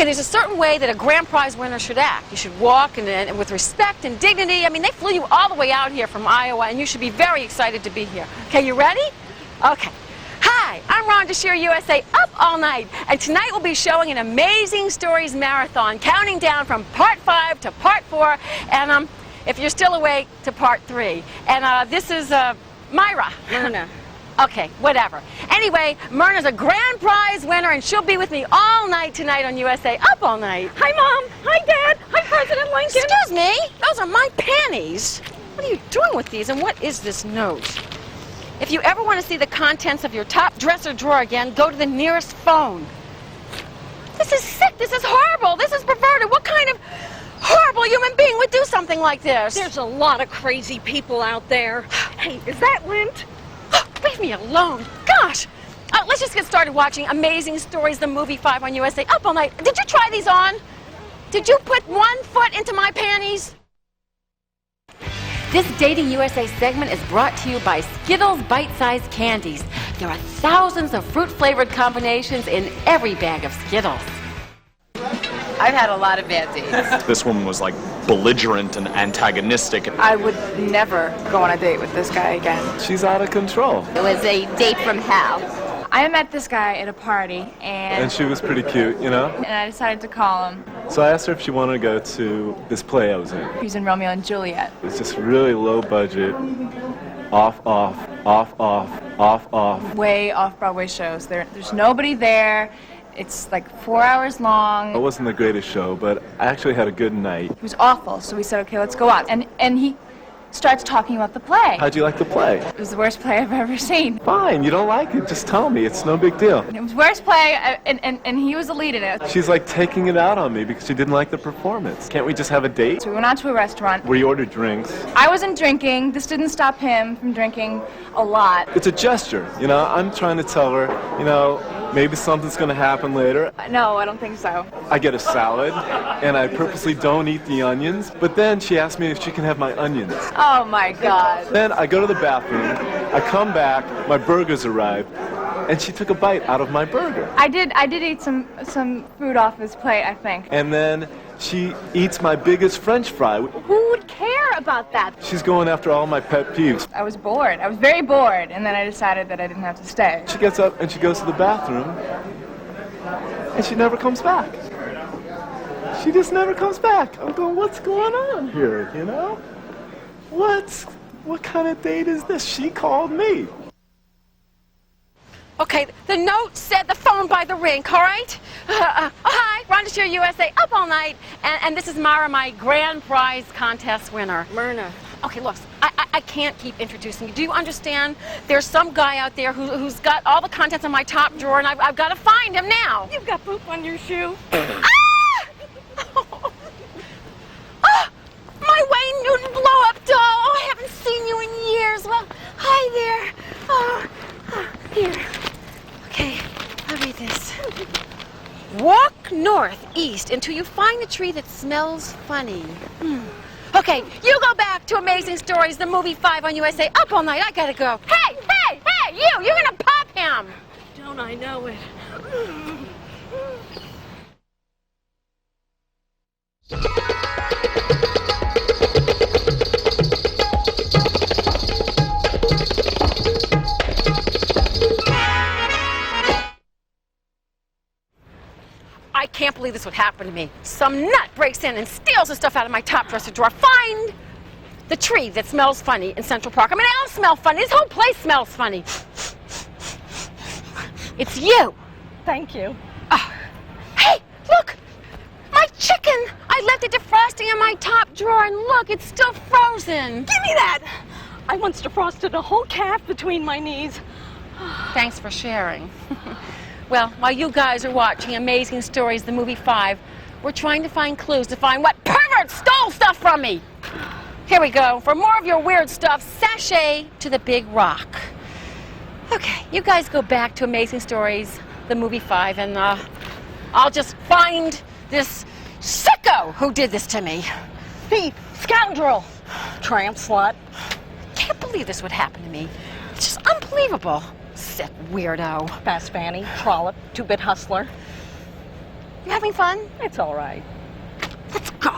Okay, there's a certain way that a grand prize winner should act. You should walk and with respect and dignity. I mean, they flew you all the way out here from Iowa, and you should be very excited to be here. Okay, you ready? Okay. Hi, I'm Rhonda Shear, USA, up all night, and tonight we'll be showing an Amazing Stories marathon, counting down from part 5 to part 4, and if you're still awake, to part 3. And this is Myra. Myrna. Okay, whatever. Anyway, Myrna's a grand prize winner, and she'll be with me all night tonight on USA, up all night. Hi, Mom. Hi, Dad. Hi, President Lincoln. Excuse me? Those are my panties. What are you doing with these, and what is this note? If you ever want to see the contents of your top dresser drawer again, go to the nearest phone. This is sick. This is horrible. This is perverted. What kind of horrible human being would do something like this? There's a lot of crazy people out there. Hey, is that lint? Leave me alone. Gosh. Let's just get started watching Amazing Stories, the movie 5 on USA, up all night. Did you try these on? Did you put one foot into my panties? This Dating USA segment is brought to you by Skittles Bite-Sized Candies. There are thousands of fruit-flavored combinations in every bag of Skittles. I've had a lot of bad dates. This woman was like belligerent and antagonistic. I would never go on a date with this guy again. She's out of control. It was a date from hell. I met this guy at a party, and she was pretty cute, you know? and I decided to call him. So I asked her if she wanted to go to this play I was in. He was in Romeo and Juliet. It was just really low budget, off, Way off-Broadway shows. There's nobody there. It's like 4 hours long. It wasn't the greatest show, but I actually had a good night. It was awful, so we said, okay, let's go out. And he starts talking about the play. How'd you like the play? It was the worst play I've ever seen. Fine, you don't like it, just tell me. It's no big deal. It was the worst play, and he was the lead in it. She's like taking it out on me because she didn't like the performance. Can't we just have a date? So we went out to a restaurant. Where you ordered drinks. I wasn't drinking. This didn't stop him from drinking a lot. It's a gesture, you know? I'm trying to tell her, you know, maybe something's gonna happen later. No, I don't think so. I get a salad, and I purposely don't eat the onions, but then she asked me if she can have my onions. Oh my God. Then I go to the bathroom, I come back, my burgers arrived, and she took a bite out of my burger. I did eat some food off his plate, I think. And then she eats my biggest French fry. Who would care about that? She's going after all my pet peeves. I was bored. I was very bored, and then I decided that I didn't have to stay. She gets up and she goes to the bathroom, and she never comes back. She just never comes back. I'm going, what's going on here, you know? What kind of date is this? She called me. Okay, the note said the phone by the rink, all right? Hi, Rhonda Shear, USA, up all night. And this is Myra, my grand prize contest winner. Myrna. Okay, look, I can't keep introducing you. Do you understand? There's some guy out there who's got all the contents in my top drawer, and I've got to find him now. You've got poop on your shoe. Ah! Ah! My Wayne Newton blow-up doll. Oh, I haven't seen you in years. Well, hi there. Oh, here. Okay, I'll read this. Walk northeast until you find a tree that smells funny. Okay, you go back to Amazing Stories, the movie 5 on USA, up all night. I gotta go. Hey, you're gonna pop him. Don't I know it? I can't believe this would happen to me. Some nut breaks in and steals the stuff out of my top dresser drawer. Find the tree that smells funny in Central Park. I mean, I don't smell funny. This whole place smells funny. It's you. Thank you. Hey, look! My chicken! I left it defrosting in my top drawer, and look, it's still frozen. Give me that! I once defrosted a whole calf between my knees. Thanks for sharing. Well, while you guys are watching Amazing Stories, the movie 5, we're trying to find clues to find what pervert stole stuff from me. Here we go. For more of your weird stuff, sashay to the big rock. Okay, you guys go back to Amazing Stories, the movie 5, and I'll just find this sicko who did this to me. Thief, scoundrel, tramp slut. Can't believe this would happen to me. It's just unbelievable. Sick weirdo. Fast fanny, trollop, two-bit hustler. You having fun? It's all right. Let's go.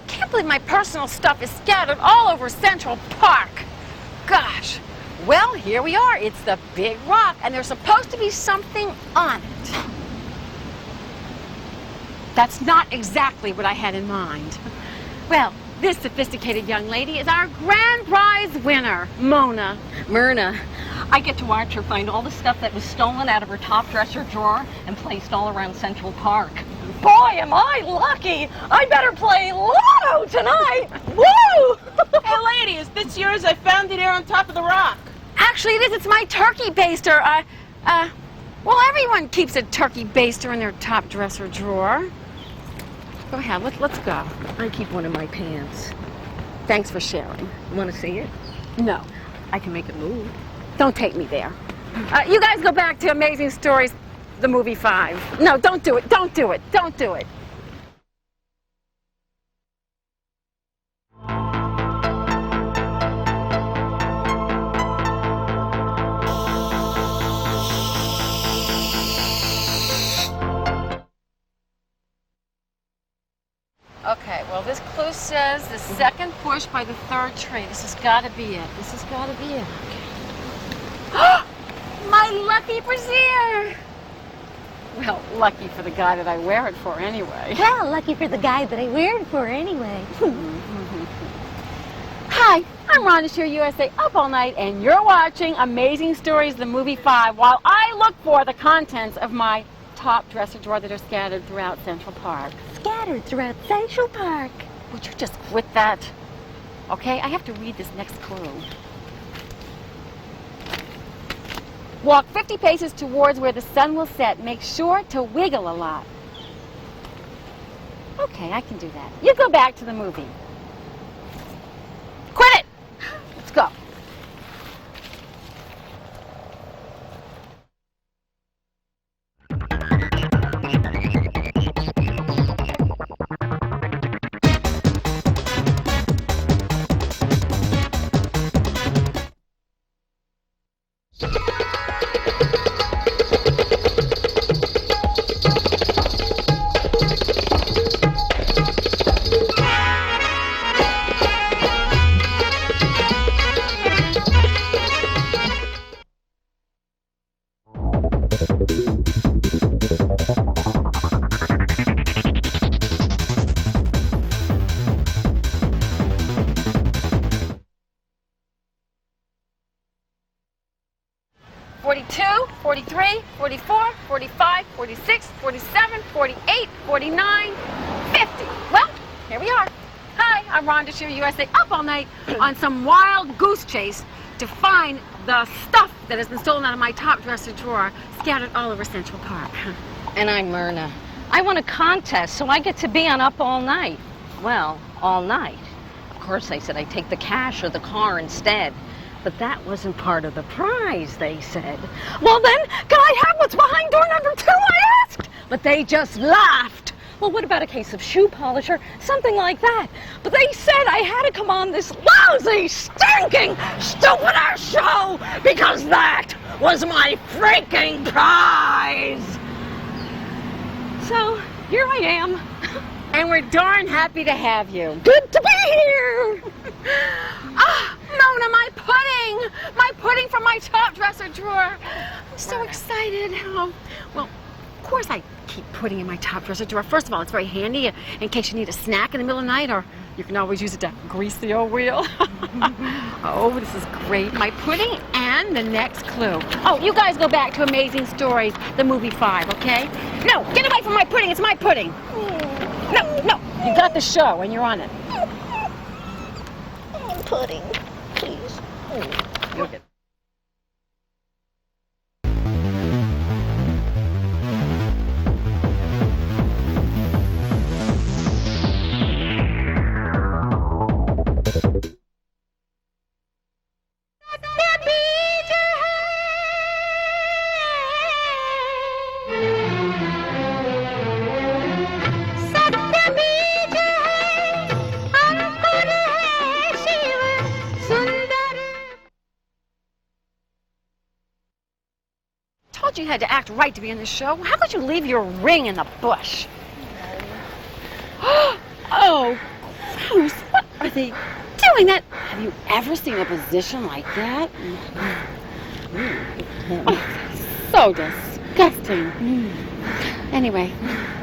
Can't believe my personal stuff is scattered all over Central Park. Gosh. Well, here we are. It's the big rock, and there's supposed to be something on it. That's not exactly what I had in mind. Well, this sophisticated young lady is our grand prize winner, Mona. Myrna, I get to watch her find all the stuff that was stolen out of her top dresser drawer and placed all around Central Park. Boy, am I lucky! I better play Lotto tonight! Woo! Hey, lady, is this yours? I found it here on top of the rock. Actually, it is. It's my turkey baster. Well, everyone keeps a turkey baster in their top dresser drawer. Go ahead. Let's go. I keep one in my pants. Thanks for sharing. You want to see it? No, I can make it move. don't take me there. You guys go back to Amazing Stories, the movie 5. No, don't do it. Don't do it. Don't do it. Okay, well, this clue says the second bush by the third tree. This has got to be it. This has got to be it. Okay. My lucky brassiere! Well, lucky for the guy that I wear it for anyway. Well, lucky for the guy that I wear it for anyway. Hi, I'm Rhonda Shear, USA, up all night, and you're watching Amazing Stories, the movie 5, while I look for the contents of my top dresser drawer that are scattered throughout Central Park. Scattered throughout Central Park. Would you just quit that? Okay, I have to read this next clue. Walk 50 paces towards where the sun will set. Make sure to wiggle a lot. Okay, I can do that. You go back to the movie. Quit it! Let's go. Forty-two, 43, 44, 45, 46, 47, 48, 49, 50. Well, here we are. Hi, I'm Rhonda Shear, USA, up all night on some wild goose chase to find the stuff that has been stolen out of my top dresser drawer scattered all over Central Park. And I'm Myrna. I won a contest, so I get to be on Up All Night. Well, all night. Of course, I said I'd take the cash or the car instead. But that wasn't part of the prize, they said. Well then, can I have what's behind door number 2, I asked? But they just laughed. Well, what about a case of shoe polish or something like that? But they said I had to come on this lousy, stinking, stupid-ass show because that was my freaking prize. So, here I am. And we're darn happy to have you. Good to be here. Ah, Mona, my pudding! My pudding from my top dresser drawer. I'm so excited. Oh, well, of course I keep pudding in my top dresser drawer. First of all, it's very handy in case you need a snack in the middle of the night, or you can always use it to grease the old wheel. Oh, this is great. My pudding and the next clue. Oh, you guys go back to Amazing Stories, the movie 5, okay? No, get away from my pudding. It's my pudding. No, you got the show and you're on it. Pudding, please. You'll get told you had to act right to be in the show. How could you leave your ring in the bush? Oh, gross. What are they doing? Have you ever seen a position like that? Oh, so disgusting. Anyway,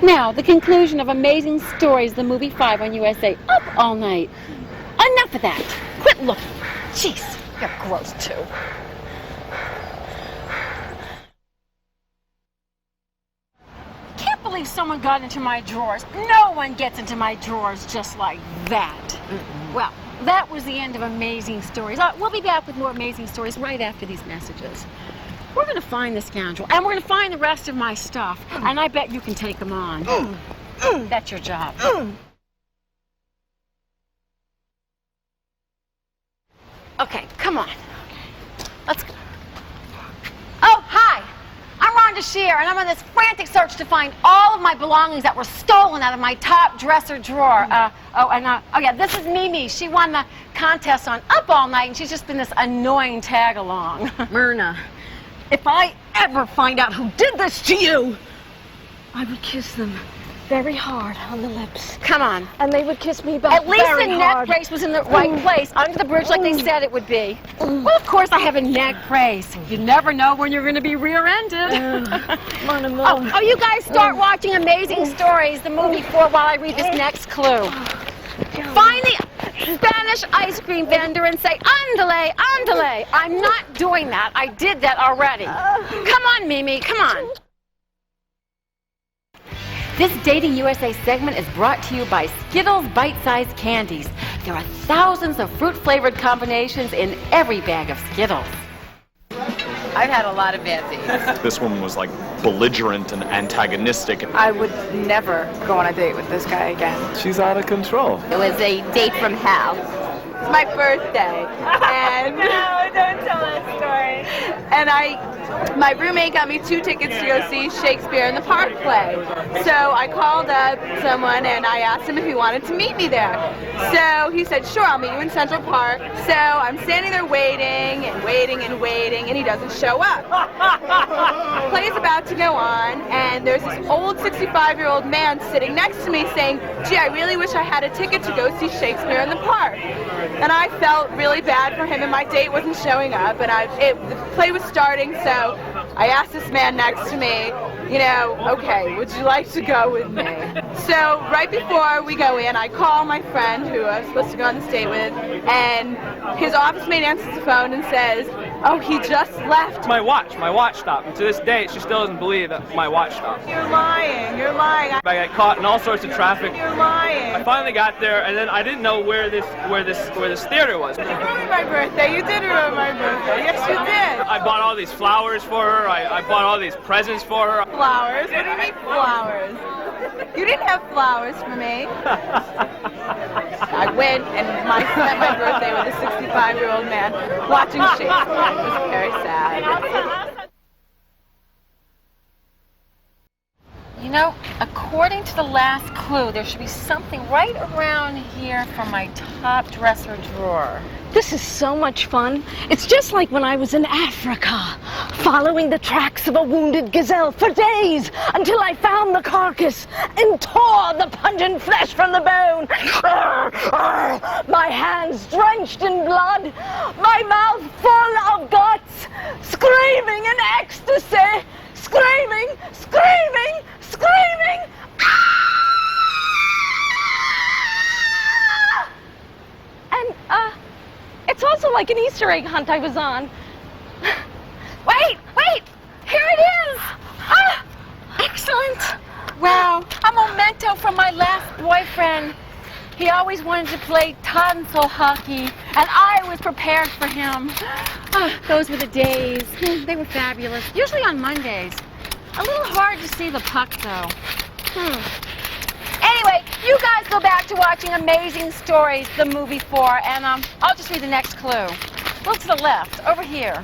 now the conclusion of Amazing Stories, the movie 5 on USA. Up all night. Enough of that. Quit looking. Jeez, you're gross too. Can't believe someone got into my drawers. No one gets into my drawers just like that. Well, that was the end of Amazing Stories. We'll be back with more Amazing Stories right after these messages. We're going to find the scoundrel, and we're going to find the rest of my stuff, and I bet you can take them on. That's your job. Okay, come on. Let's go. Oh, hi. I'm Rhonda Shear, and I'm on this frantic search to find all of my belongings that were stolen out of my top dresser drawer. Oh yeah, this is Mimi. She won the contest on Up All Night, and she's just been this annoying tag-along. Myrna, if I ever find out who did this to you, I would kiss them very hard on the lips. Come on. And they would kiss me back At least very the hard. neck brace was in the right place, under the bridge like they said it would be. Well, of course I have a neck brace. You never know when you're going to be rear-ended. Oh, you guys start watching Amazing Stories, the movie 4, while I read this next clue. Find the Spanish ice cream vendor and say, "Andale, andale." I'm not doing that. I did that already. Come on, Mimi, come on. This Dating USA segment is brought to you by Skittles Bite-Sized Candies. There are thousands of fruit-flavored combinations in every bag of Skittles. I've had a lot of bad dates. This one was like belligerent and antagonistic. I would never go on a date with this guy again. She's out of control. It was a date from hell. It's my birthday, and no, don't tell that story. And my roommate got me 2 tickets to go see Shakespeare in the Park play. So I called up someone and I asked him if he wanted to meet me there. So he said, "Sure, I'll meet you in Central Park." So I'm standing there waiting and waiting and waiting, and he doesn't show up. The play's about to go on, and there's this old 65-year-old man sitting next to me saying, "Gee, I really wish I had a ticket to go see Shakespeare in the Park." And I felt really bad for him, and my date wasn't showing up, and the play was starting, so I asked this man next to me, "Okay, would you like to go with me?" So right before we go in, I call my friend who I was supposed to go on this date with, and his office mate answers the phone and says, "Oh, he just left." My watch stopped, and to this day, she still doesn't believe that my watch stopped. You're lying. I got caught in all sorts of traffic. You're lying. I finally got there, and then I didn't know where this theater was. You remember my birthday. You did remember my birthday. Yes, you did. I bought all these flowers for her. I bought all these presents for her. Flowers? What do you mean flowers? You didn't have flowers for me. I went and spent my birthday with a 65-year-old man watching Shakespeare. It was very sad. According to the last clue, there should be something right around here from my top dresser drawer. This is so much fun. It's just like when I was in Africa, following the tracks of a wounded gazelle for days until I found the carcass and tore the pungent flesh from the bone. My hands drenched in blood, my mouth full of guts, screaming in ecstasy, screaming, screaming, screaming. And, it's also like an Easter egg hunt I was on. Wait! Here it is! Excellent! Wow, a memento from my last boyfriend. He always wanted to play tonsil hockey, and I was prepared for him. Those were the days. They were fabulous. Usually on Mondays. A little hard to see the puck, though. Anyway, you guys go back to watching Amazing Stories, the movie 4, and I'll just read the next clue. Look to the left, over here.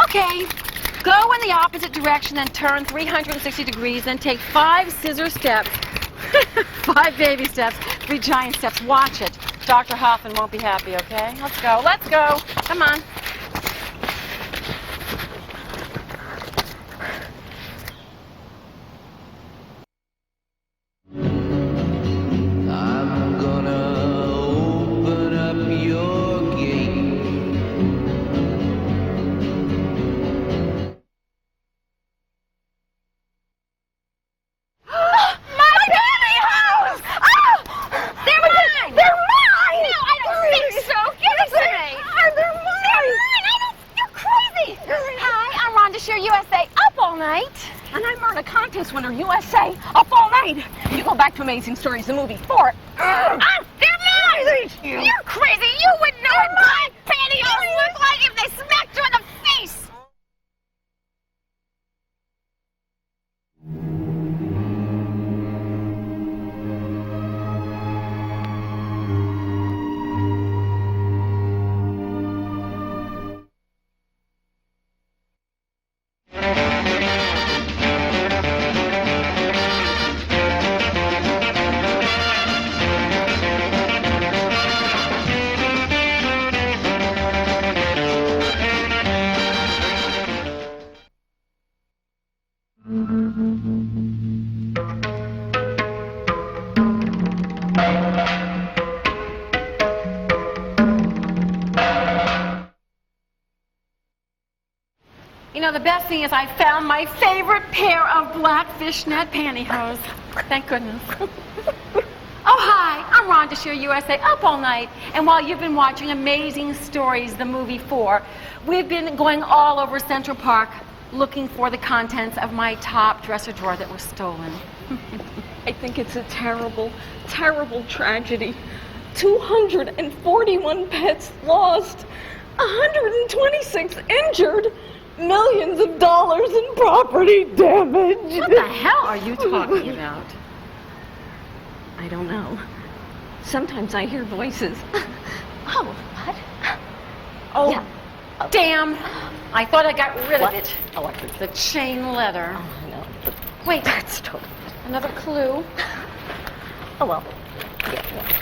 Okay, go in the opposite direction, then turn 360 degrees, then take 5 scissor steps, 5 baby steps, 3 giant steps. Watch it. Dr. Hoffman won't be happy, okay? Let's go. Come on. Shear USA up all night. And I'm Myrna, contest winner, USA, up all night. You go back to Amazing Stories, the movie 4. You're crazy. You wouldn't know what my pantyhose look like if they smacked you in the face. You know, the best thing is I found my favorite pair of black fishnet pantyhose. Thank goodness. Oh, hi, I'm Rhonda, Shear USA, up all night. And while you've been watching Amazing Stories, the movie 4, we've been going all over Central Park looking for the contents of my top dresser drawer that was stolen. I think it's a terrible, terrible tragedy. 241 pets lost, 126 injured, millions of dollars in property damage. What the hell are you talking about? I don't know. Sometimes I hear voices. Oh, what? Oh, Yeah. damn. I thought I got rid What? of it. Oh, what was The chain leather. I know. Wait, That's totally... another clue. Oh, well. Yeah.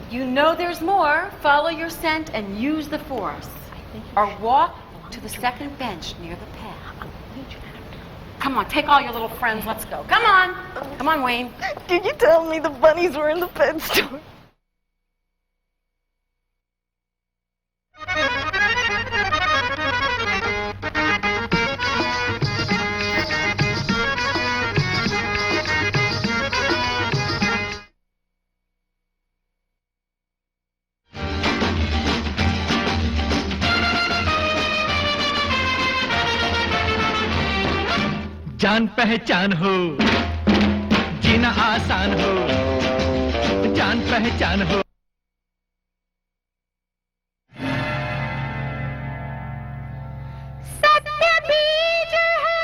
You know there's more. Follow your scent and use the force. Or walk to the second bench near the path. Come on, take all your little friends. Let's go. Come on. Come on, Wayne. Did you tell me the bunnies were in the pet store? जान पहचान हो जीना आसान हो जान पहचान हो सत्य बीज है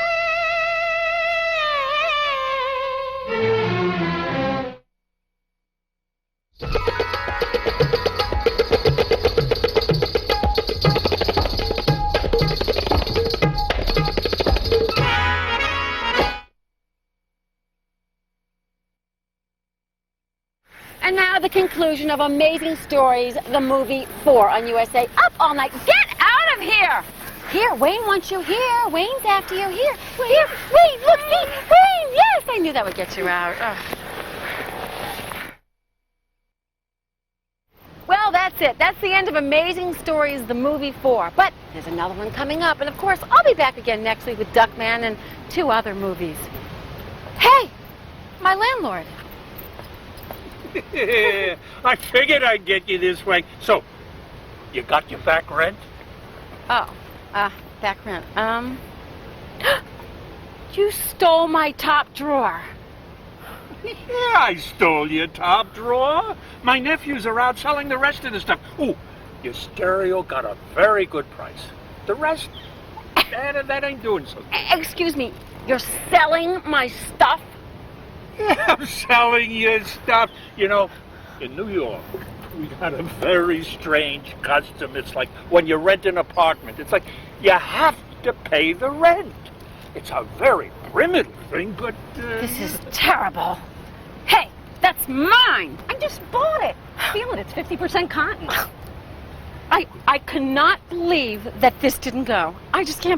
And now the conclusion of Amazing Stories, the movie 4 on USA. Up all night. Get out of here! Here, Wayne wants you here. Wayne's after you here. Here, Wayne, look, see? Wayne, yes, I knew that would get you out. Ugh. Well, that's it. That's the end of Amazing Stories, the movie 4. But there's another one coming up. And of course, I'll be back again next week with Duckman and 2 other movies. Hey, my landlord. I figured I'd get you this way. So, you got your back rent? Oh, back rent. You stole my top drawer. Yeah, I stole your top drawer. My nephews are out selling the rest of the stuff. Ooh, your stereo got a very good price. The rest, that ain't doing so good. Excuse me, you're selling my stuff? Yeah, I'm selling your stuff. You know, in New York, we got a very strange custom. It's like when you rent an apartment, it's like you have to pay the rent. It's a very primitive thing, but... This is terrible. Hey, that's mine. I just bought it. Feel it, it's 50% cotton. I cannot believe that this didn't go. I just can't